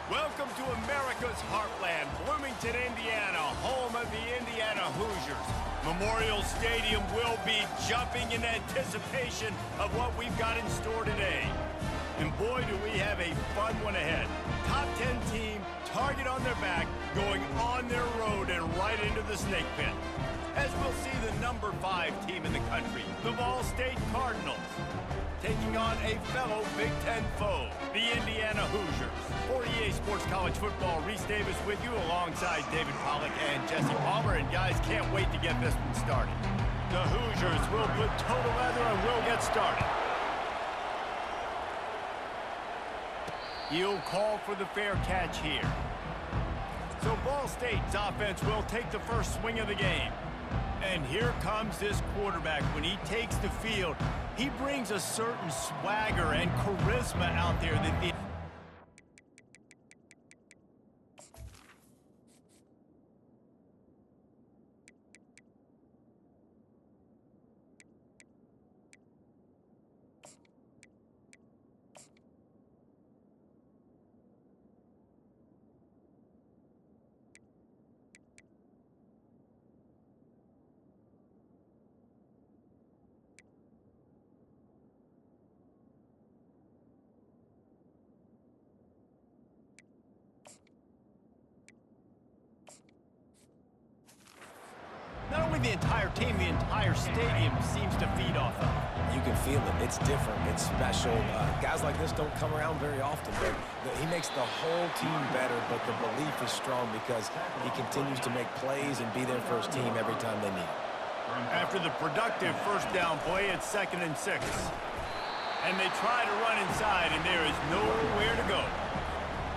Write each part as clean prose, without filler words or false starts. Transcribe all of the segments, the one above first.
Welcome to America's heartland, Bloomington, Indiana, home of the Indiana Hoosiers. Memorial Stadium will be jumping in anticipation of what we've got in store today. And boy, do we have a fun one ahead. Top 10 team, target on their back, going on their road and right into the snake pit. As we'll see the number 5 team in the country, the Ball State Cardinals, taking on a fellow Big Ten foe, the Indiana Hoosiers. For EA Sports College Football, Reese Davis with you alongside David Pollack and Jesse Palmer. And guys, can't wait to get this one started. The Hoosiers will put total leather and we'll get started. He'll call for the fair catch here. So Ball State's offense will take the first swing of the game. And here comes this quarterback. When he takes the field, he brings a certain swagger and charisma out there that the not only the entire team, the entire stadium seems to feed off of. You can feel it. It's different. It's special. Guys like this don't come around very often, but he makes the whole team better, but the belief is strong because he continues to make plays and be there for his team every time they need it. After the productive first down play, it's 2nd and 6. And they try to run inside, and there is nowhere to go.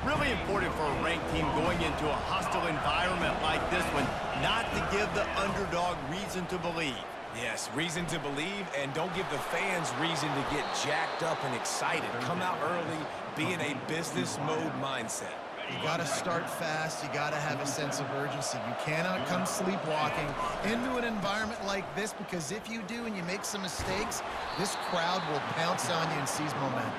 Really important for a ranked team going into a hostile environment like this one, not to give the underdog reason to believe. Yes, reason to believe, and don't give the fans reason to get jacked up and excited. Come out early, be in a business mode mindset. You got to start fast. You got to have a sense of urgency. You cannot come sleepwalking into an environment like this, because if you do and you make some mistakes, this crowd will pounce on you and seize momentum.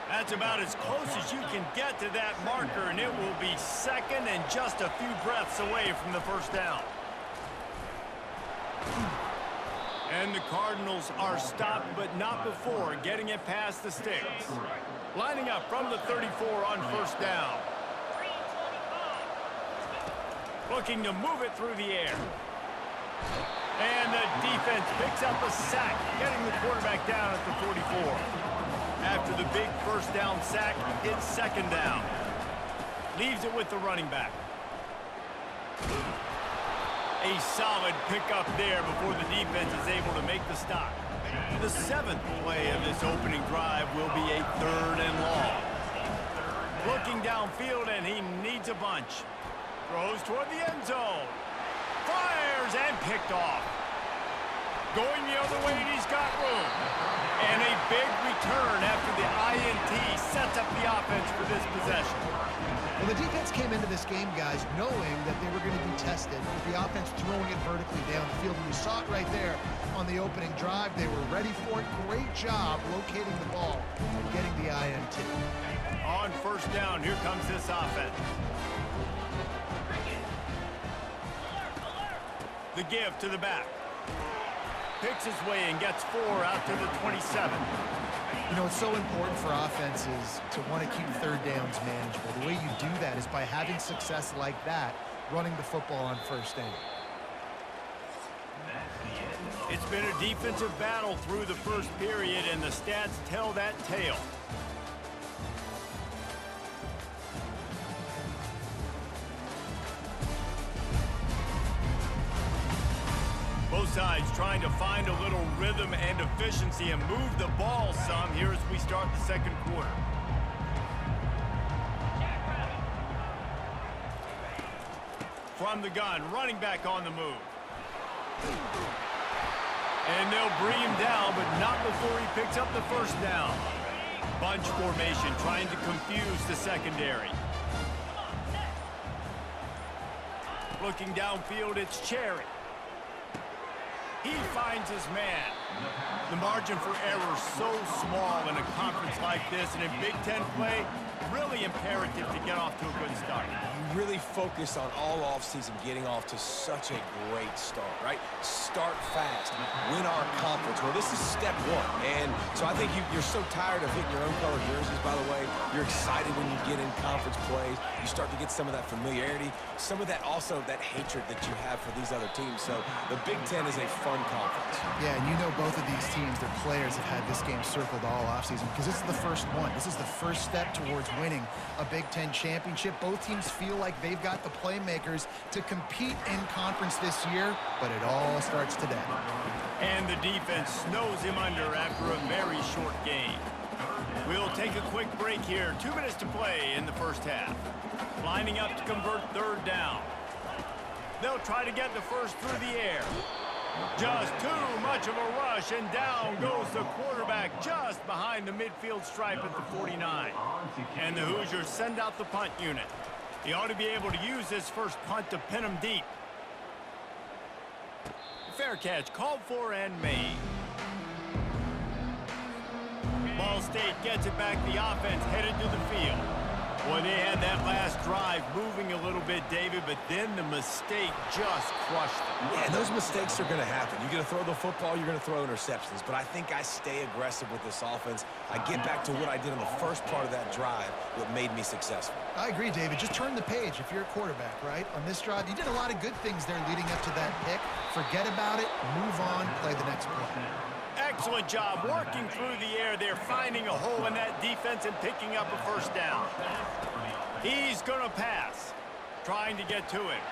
That's about as close as you can get to that marker, and it will be 2nd and just a few breaths away from the first down. And the Cardinals are stopped, but not before getting it past the sticks. Lining up from the 34 on first down. Looking to move it through the air. And the defense picks up a sack, getting the quarterback down at the 44. After the big first down sack, it's 2nd down. Leaves it with the running back. A solid pickup there before the defense is able to make the stop. The 7th play of this opening drive will be a 3rd and long. Looking downfield, and he needs a bunch. Throws toward the end zone. Fires and picked off. Going the other way, and he's got room. And a big return after the INT sets up the offense for this possession. Well, the defense came into this game, guys, knowing that they were going to be tested with the offense throwing it vertically down the field. And you saw it right there on the opening drive. They were ready for it. Great job locating the ball and getting the INT. On first down, here comes this offense. The give to the back. Picks his way and gets 4 out to the 27. You know, it's so important for offenses to want to keep 3rd downs manageable. The way you do that is by having success like that, running the football on first down. It's been a defensive battle through the first period, and the stats tell that tale. Both sides trying to find a little rhythm and efficiency and move the ball some here as we start the 2nd quarter. From the gun, running back on the move. And they'll bring him down, but not before he picks up the first down. Bunch formation trying to confuse the secondary. Looking downfield, it's Cherry. He finds his man. The margin for error is so small in a conference like this, and in Big Ten play, really imperative to get off to a good start. You really focus on all offseason getting off to such a great start, right? Start fast, win our conference. Well, this is step one, and so I think you're so tired of hitting your own color jerseys, by the way. You're excited when you get in conference plays. You start to get some of that familiarity, some of that also that hatred that you have for these other teams. So the Big Ten is a fun conference. Yeah, and you know both of these teams, their players have had this game circled all offseason because this is the first one. This is the first step towards winning a Big Ten championship. Both teams feel like they've got the playmakers to compete in conference this year, but it all starts today. And the defense snows him under after a very short game. We'll take a quick break here. 2 minutes to play in the first half. Lining up to convert third down. They'll try to get the first through the air. Just too much of a rush, and down goes the quarterback just behind the midfield stripe at the 49. And the Hoosiers send out the punt unit. He ought to be able to use this first punt to pin him deep. Fair catch called for and made. Ball State gets it back. The offense headed to the field. Boy, they had that last drive moving a little bit, David, but then the mistake just crushed them. Yeah, and those mistakes are going to happen. You're going to throw the football, you're going to throw interceptions, but I think I stay aggressive with this offense. I get back to what I did on the first part of that drive, what made me successful. I agree, David. Just turn the page if you're a quarterback, right? On this drive, you did a lot of good things there leading up to that pick. Forget about it, move on, play the next play. Excellent job working through the air. They're finding a hole in that defense and picking up a first down. He's going to pass, trying to get to it.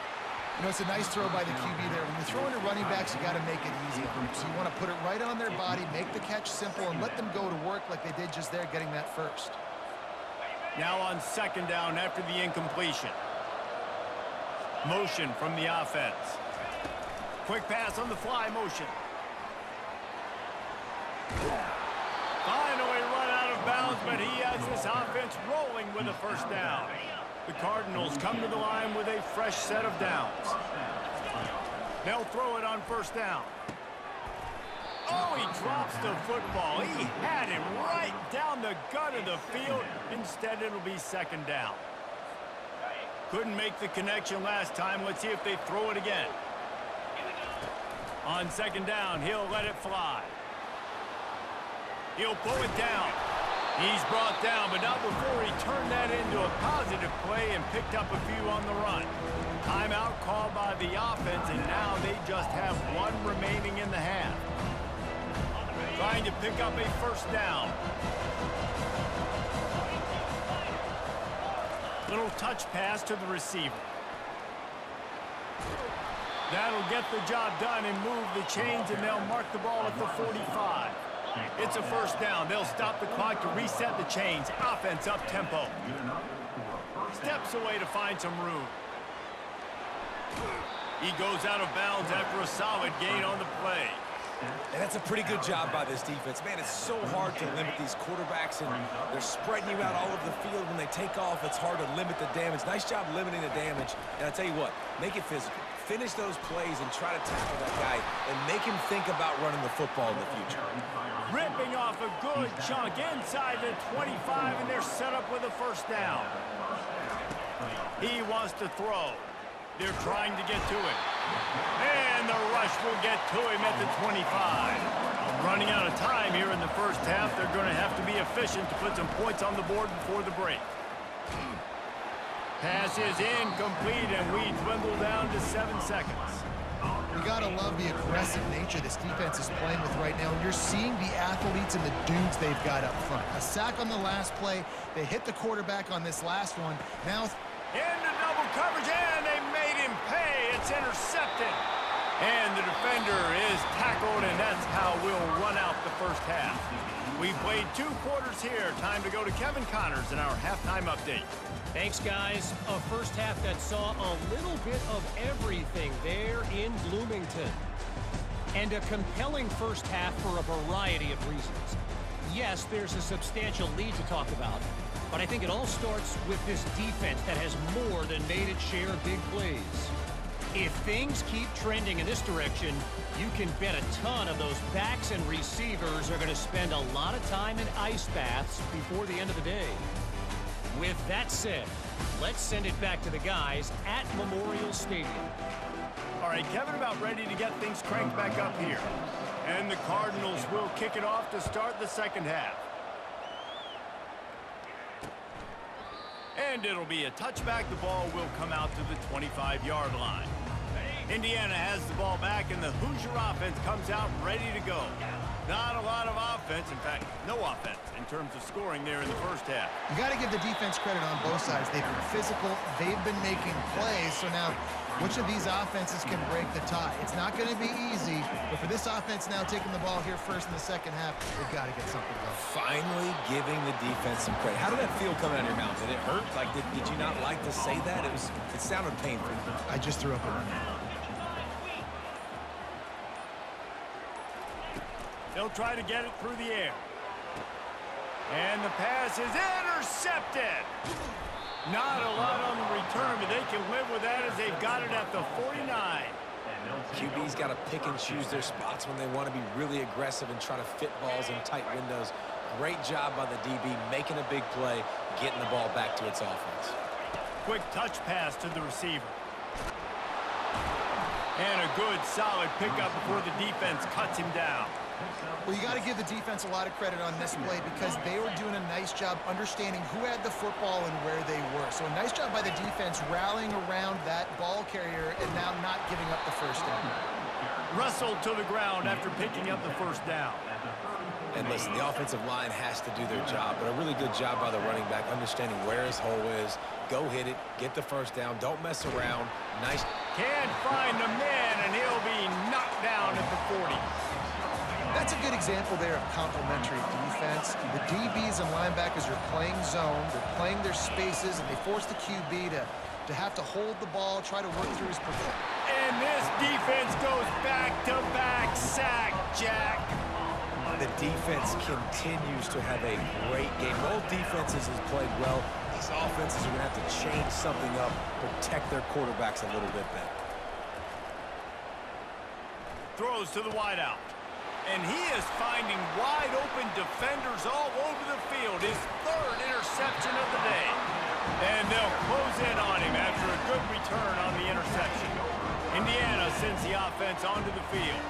You know, it's a nice throw by the QB there. When you're throwing to running backs, you got to make it easy on them. So you want to put it right on their body, make the catch simple, and let them go to work like they did just there, getting that first. Now on second down after the incompletion. Motion from the offense. Quick pass on the fly motion. Finally run out of bounds, but he has this offense rolling with a first down. The Cardinals come to the line with a fresh set of downs. They'll throw it on first down. Oh, he drops the football. He had him right down the gut of the field. Instead, it'll be second down. Couldn't make the connection last time. Let's see if they throw it again. On second down, he'll let it fly. He'll pull it down. He's brought down, but not before he turned that into a positive play and picked up a few on the run. Timeout called by the offense, and now they just have one remaining in the half. Trying to pick up a first down. Little touch pass to the receiver. That'll get the job done and move the chains, and they'll mark the ball at the 45. It's a first down. They'll stop the clock to reset the chains. Offense up tempo. Steps away to find some room. He goes out of bounds after a solid gain on the play. And that's a pretty good job by this defense. Man, it's so hard to limit these quarterbacks, and they're spreading you out all over the field. When they take off, it's hard to limit the damage. Nice job limiting the damage. And I tell you what, make it physical. Finish those plays and try to tackle that guy and make him think about running the football in the future. Ripping off a good chunk inside the 25, and they're set up with a first down. He wants to throw. They're trying to get to it. And the rush will get to him at the 25. Running out of time here in the first half. They're going to have to be efficient to put some points on the board before the break. Pass is incomplete, and we dwindle down to 7 seconds. You gotta love the aggressive nature this defense is playing with right now. And you're seeing the athletes and the dudes they've got up front. A sack on the last play. They hit the quarterback on this last one. Now into double coverage, and they made him pay. It's intercepted. And the defender is tackled, and that's how we'll run out the first half. We played 2 quarters here. Time to go to Kevin Connors in our halftime update. Thanks, guys. A first half that saw a little bit of everything there in Bloomington. And a compelling first half for a variety of reasons. Yes, there's a substantial lead to talk about, but I think it all starts with this defense that has more than made its share of big plays. If things keep trending in this direction, you can bet a ton of those backs and receivers are going to spend a lot of time in ice baths before the end of the day. With that said, let's send it back to the guys at Memorial Stadium. All right, Kevin about ready to get things cranked back up here. And the Cardinals will kick it off to start the second half. And it'll be a touchback. The ball will come out to the 25-yard line. Indiana has the ball back, and the Hoosier offense comes out ready to go. Not a lot of offense, in fact, no offense in terms of scoring there in the first half. You got to give the defense credit on both sides. They've been physical. They've been making plays. So now, which of these offenses can break the tie? It's not going to be easy, but for this offense now taking the ball here first in the second half, they've got to get something going. Finally giving the defense some credit. How did that feel coming out of your mouth? Did it hurt? Like, did you not like to say that? It sounded painful. I just threw up a run. They'll try to get it through the air. And the pass is intercepted. Not a lot on the return, but they can live with that as they've got it at the 49. QB's got to pick and choose their spots when they want to be really aggressive and try to fit balls in tight windows. Great job by the DB making a big play, getting the ball back to its offense. Quick touch pass to the receiver. And a good, solid pickup before the defense cuts him down. Well, you got to give the defense a lot of credit on this play because they were doing a nice job understanding who had the football and where they were. So a nice job by the defense rallying around that ball carrier and now not giving up the first down. Wrestled to the ground after picking up the first down. And listen, the offensive line has to do their job, but a really good job by the running back understanding where his hole is. Go hit it, get the first down, don't mess around. Nice. Can't find the man, and he'll be knocked down at the 40. That's a good example there of complementary defense. The DBs and linebackers are playing zone, they're playing their spaces, and they force the QB to have to hold the ball, try to work through his performance. And this defense goes back-to-back sack, Jack. The defense continues to have a great game. Both defenses have played well. These offenses are going to have to change something up, protect their quarterbacks a little bit better. Throws to the wideout. And he is finding wide-open defenders all over the field. His third interception of the day. And they'll close in on him after a good return on the interception. Indiana sends the offense onto the field.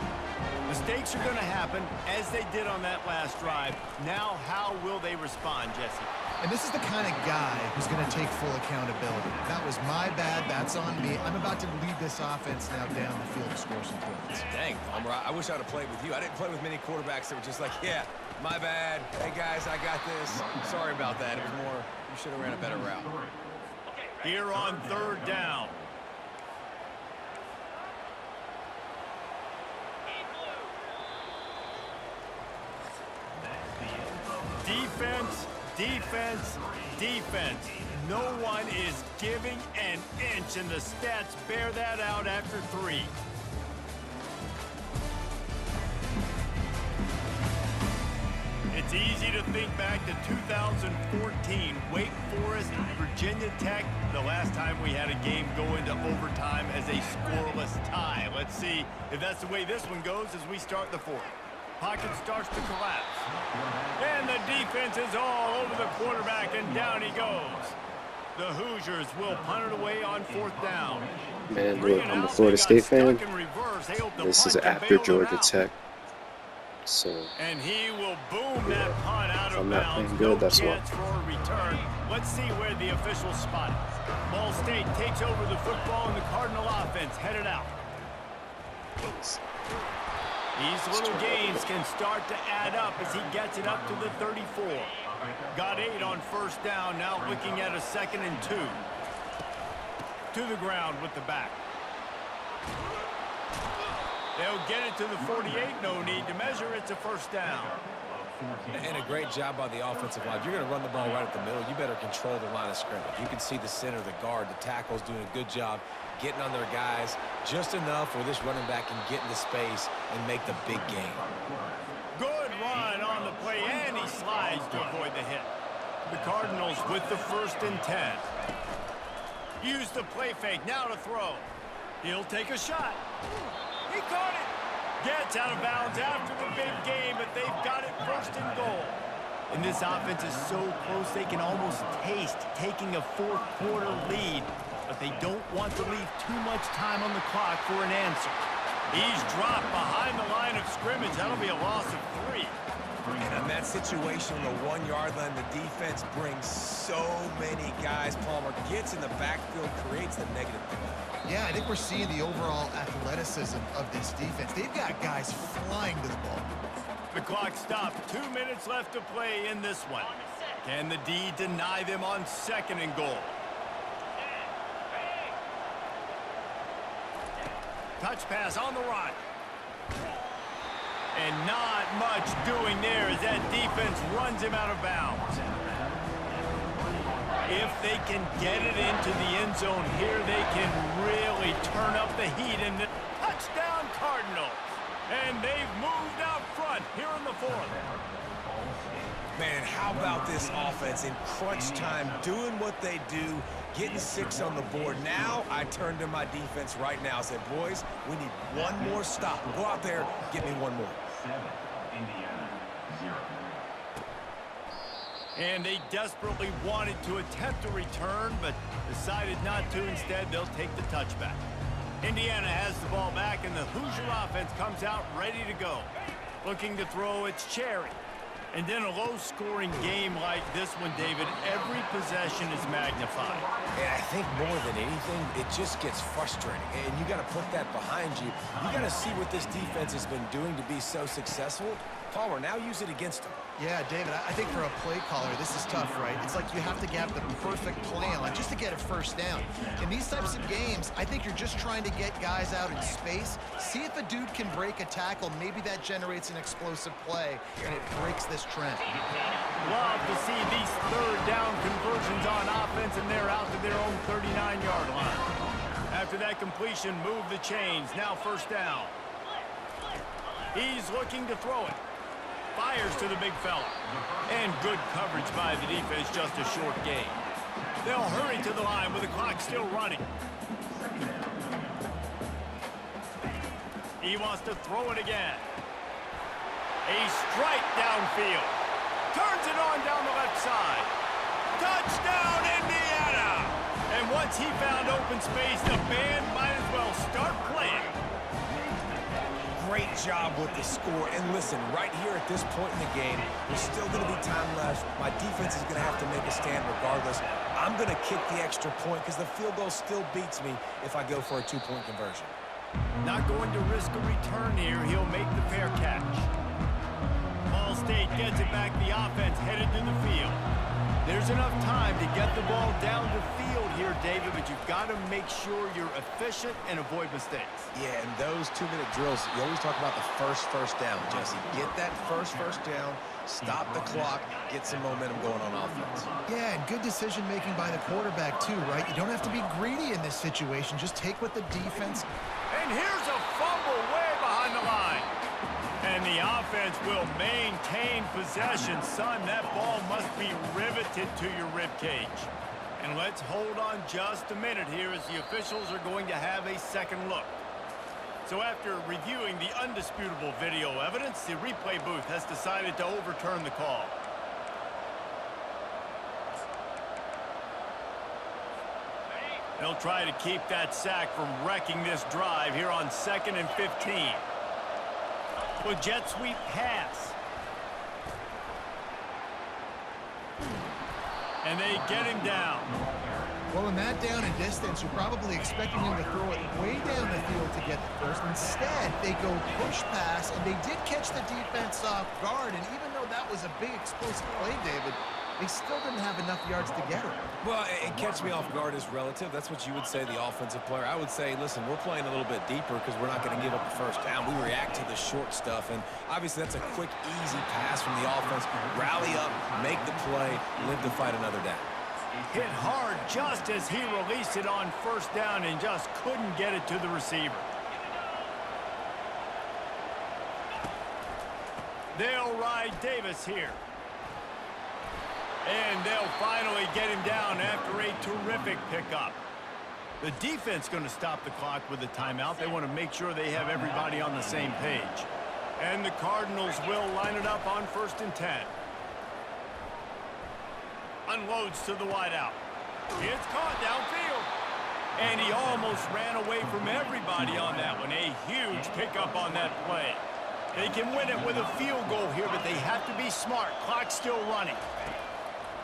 Mistakes are going to happen, as they did on that last drive. Now, how will they respond, Jesse? And this is the kind of guy who's going to take full accountability. That was my bad. That's on me. I'm about to lead this offense now down the field to score some points. Dang, Palmer, I wish I'd have played with you. I didn't play with many quarterbacks that were just like, yeah, my bad. Hey, guys, I got this. Sorry about that. It was more, you should have ran a better route. Here on third down. Defense, defense, defense. No one is giving an inch, and the stats bear that out after 3. It's easy to think back to 2014, Wake Forest, Virginia Tech, the last time we had a game go into overtime as a scoreless tie. Let's see if that's the way this one goes as we start the 4th. Pocket starts to collapse. And the defense is all over the quarterback, and down he goes. The Hoosiers will punt it away on 4th down. Man, look, I'm a Florida State fan. This is after Georgia Tech. So, and he will boom that punt out of I'm not bounds. playing good, that's why. For a return. Let's see where the officials spot it. Ball State takes over the football, and the Cardinal offense headed out. These little gains can start to add up as he gets it up to the 34. Got 8 on 1st down, now looking at a 2nd and 2. To the ground with the back. They'll get it to the 48, no need to measure, it's a 1st down. And a great job by the offensive line. If you're going to run the ball right at the middle, you better control the line of scrimmage. You can see the center, the guard, the tackle's doing a good job getting on their guys just enough where this running back can get into space and make the big game. Good run on the play, and he slides to avoid the hit. The Cardinals with the 1st and 10. Use the play fake, now to throw. He'll take a shot. He caught it. Gets out of bounds after the big game, but they've got it first and goal. And this offense is so close they can almost taste taking a fourth quarter lead, but they don't want to leave too much time on the clock for an answer. He's dropped behind the line of scrimmage. That'll be a loss of 3. And on that situation, the 1-yard line, the defense brings so many guys. Palmer gets in the backfield, creates the negative play. Yeah, I think we're seeing the overall athleticism of this defense. They've got guys flying to the ball. The clock stopped. 2 minutes left to play in this one. Can the D deny them on 2nd and goal? Touch pass on the run. And not much doing there as that defense runs him out of bounds. If they can get it into the end zone here, they can really turn up the heat. And the touchdown Cardinals. And they've moved out front here in the 4th. Man, how about this offense in crunch time, doing what they do, getting 6 on the board. Now I turn to my defense right now and say, boys, we need one more stop. Go out there, get me one more. 7, Indiana, 0. And they desperately wanted to attempt a return, but decided not to. Instead, they'll take the touchback. Indiana has the ball back, and the Hoosier offense comes out ready to go. Looking to throw, it's Cherry. And in a low-scoring game like this one, David, every possession is magnified. And I think more than anything, it just gets frustrating. And you got to put that behind you. You got to see what this defense has been doing to be so successful. Palmer, now use it against them. Yeah, David, I think for a play caller, this is tough, right? It's like you have to have the perfect plan just to get a first down. In these types of games, I think you're just trying to get guys out in space, see if a dude can break a tackle. Maybe that generates an explosive play, and it breaks this trend. Love to see these 3rd down conversions on offense, and they're out to their own 39-yard line. After that completion, move the chains. Now 1st down. He's looking to throw it. Fires to the big fella. And good coverage by the defense, just a short gain. They'll hurry to the line with the clock still running. He wants to throw it again. A strike downfield. Turns it on down the left side. Touchdown, Indiana! And once he found open space, the band might as well start playing. Great job with the score. And listen, right here at this point in the game, there's still going to be time left. My defense is going to have to make a stand regardless. I'm going to kick the extra point because the field goal still beats me if I go for a 2-point conversion. Not going to risk a return here. He'll make the fair catch. Ball State gets it back. The offense headed to the field. There's enough time to get the ball down the field here, David, but you've got to make sure you're efficient and avoid mistakes. Yeah, and those 2-minute drills, you always talk about the first down, Jesse. Get that first down, stop the clock, get some momentum going on offense. Yeah, and good decision-making by the quarterback, too, right? You don't have to be greedy in this situation. Just take what the defense... And here's a fumble way behind the line. And the offense will maintain possession. Son, that ball must be riveted to your ribcage. And let's hold on just a minute here as the officials are going to have a second look. So after reviewing the undisputable video evidence, the replay booth has decided to overturn the call. They'll try to keep that sack from wrecking this drive here on 2nd and 15. Well, jet sweep pass. And they get him down. Well, in that down and distance, you're probably expecting him to throw it way down the field to get the first. Instead, they go push pass, and they did catch the defense off guard. And even though that was a big explosive play, David, they still didn't have enough yards to get it. Well, and catch me off guard is relative. That's what you would say, the offensive player. I would say, listen, we're playing a little bit deeper because we're not going to give up the first down. We react to the short stuff, and obviously that's a quick, easy pass from the offense. Rally up, make the play, live to fight another down. Hit hard just as he released it on 1st down and just couldn't get it to the receiver. They'll ride Davis here. And they'll finally get him down after a terrific pickup. The defense going to stop the clock with a timeout. They want to make sure they have everybody on the same page. And the Cardinals will line it up on 1st and 10. Unloads to the wideout. It's caught downfield. And he almost ran away from everybody on that one. A huge pickup on that play. They can win it with a field goal here, but they have to be smart. Clock's still running.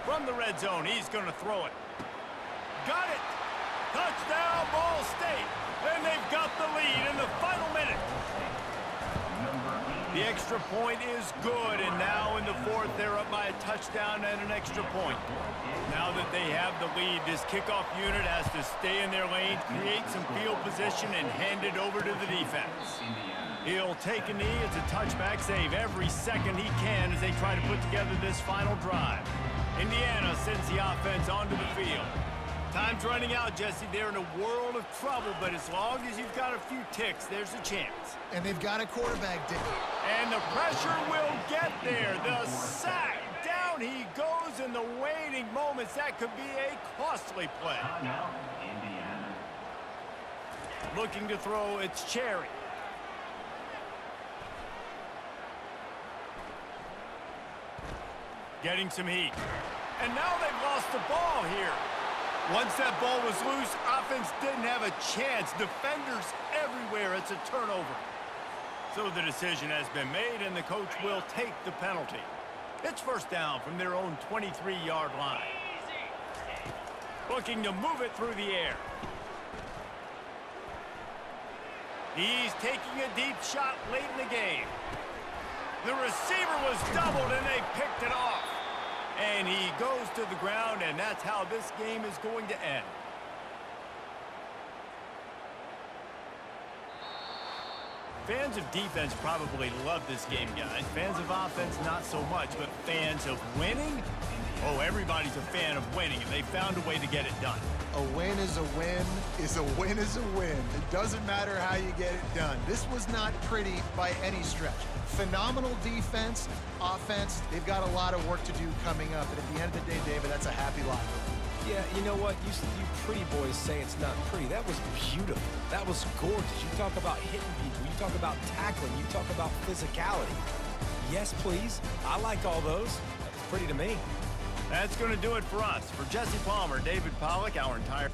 From the red zone, he's going to throw it. Got it. Touchdown, Ball State. And they've got the lead in the final minute. The extra point is good, and now in the 4th, they're up by a touchdown and an extra point. Now that they have the lead, this kickoff unit has to stay in their lane, create some field position, and hand it over to the defense. He'll take a knee. It's a touchback save every second he can as they try to put together this final drive. Indiana sends the offense onto the field. Time's running out, Jesse. They're in a world of trouble, but as long as you've got a few ticks, there's a chance. And they've got a quarterback, Dick. And the pressure will get there. The sack. Down he goes in the waiting moments. That could be a costly play. Indiana. Looking to throw, it's Cherry. Getting some heat. And now they've lost the ball here. Once that ball was loose, offense didn't have a chance. Defenders everywhere. It's a turnover. So the decision has been made, and the coach will take the penalty. It's 1st down from their own 23-yard line. Looking to move it through the air. He's taking a deep shot late in the game. The receiver was doubled, and they picked it off. And he goes to the ground, and that's how this game is going to end. Fans of defense probably love this game, guys. Fans of offense, not so much. But fans of winning? Oh, everybody's a fan of winning, and they found a way to get it done. A win is a win is a win is a win. It doesn't matter how you get it done. This was not pretty by any stretch. Phenomenal defense, offense. They've got a lot of work to do coming up. And at the end of the day, David, that's a happy locker room. Yeah, you know what? You pretty boys say it's not pretty. That was beautiful. That was gorgeous. You talk about hitting people. You talk about tackling. You talk about physicality. Yes, please. I like all those. That was pretty to me. That's going to do it for us. For Jesse Palmer, David Pollack, our entire...